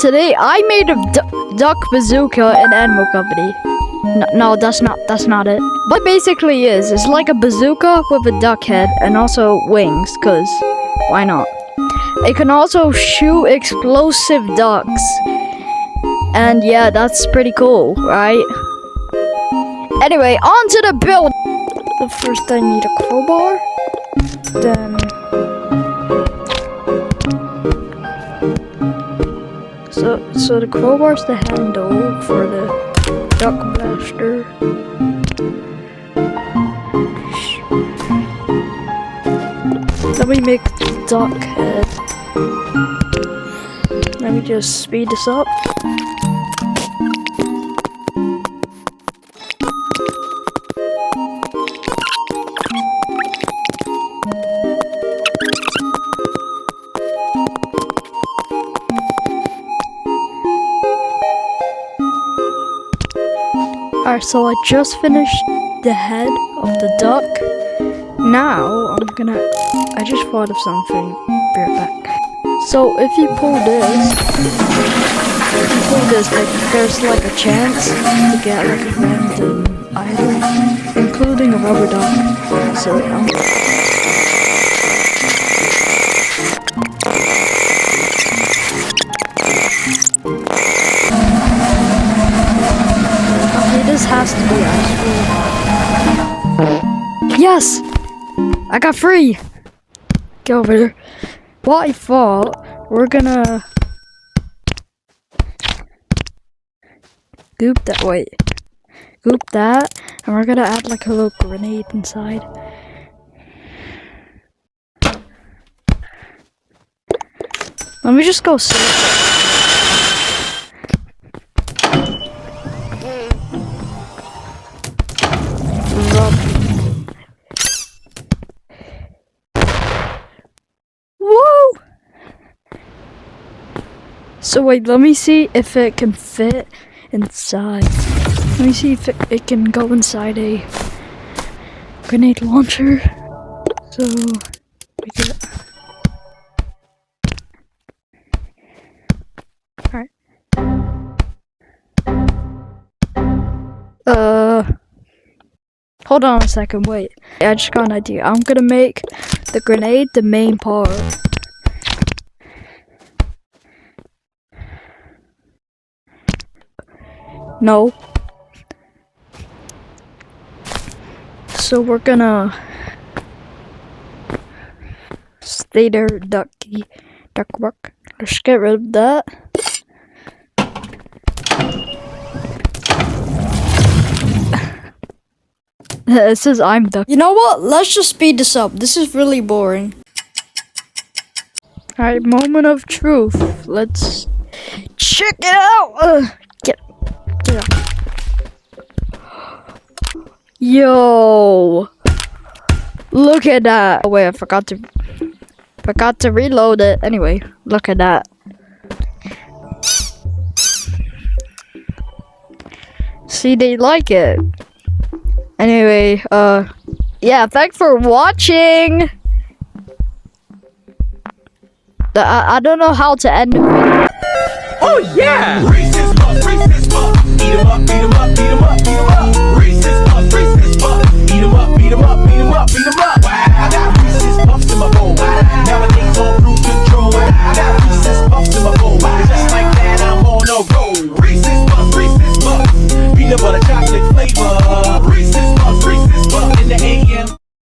Today I made a duck bazooka in Animal Company. No, that's not it. But basically it's like a bazooka with a duck head and also wings, cause why not? It can also shoot explosive ducks. And yeah, that's pretty cool, right? Anyway, on to the build. First I need a crowbar. Then So the crowbar's the handle for the duck blaster. Let me make the duck head. Let me just speed this up. Alright, so I just finished the head of the duck. Now I just thought of something. Be right back. So if you pull this, like, there's like a chance to get like a random item, including a rubber duck. So this has to be ice cream. Yes! I got 3! Get over there. What I thought, we're gonna goop that, and we're gonna add like a little grenade inside. Let me just go see. Whoa! So wait, let me see if it can fit inside. Let me see if it can go inside a grenade launcher. So we get. Alright. Hold on a second, wait. I just got an idea. I'm gonna make the grenade the main part. No. So we're gonna stay there, duck work. Let's get rid of that. It says I'm duck. You know what? Let's just speed this up. This is really boring. Alright, moment of truth. Let's check it out. Get out. Yo, look at that. Oh wait, I forgot to reload it. Anyway, look at that. See, they like it. Anyway, yeah, thanks for watching. I don't know how to end the video. Oh yeah! Racist fuck, eat 'em up, beat 'em up, beat 'em up, beat 'em up. Racist fuck, eat 'em up, beat 'em up, beat 'em up, beat 'em up. I got racist puffs in my bowl. Nowadays on cruise control. I got racist puffs in my bowl. Just like that, I'm on a roll. Racist fuck, peanut butter chocolate flavor.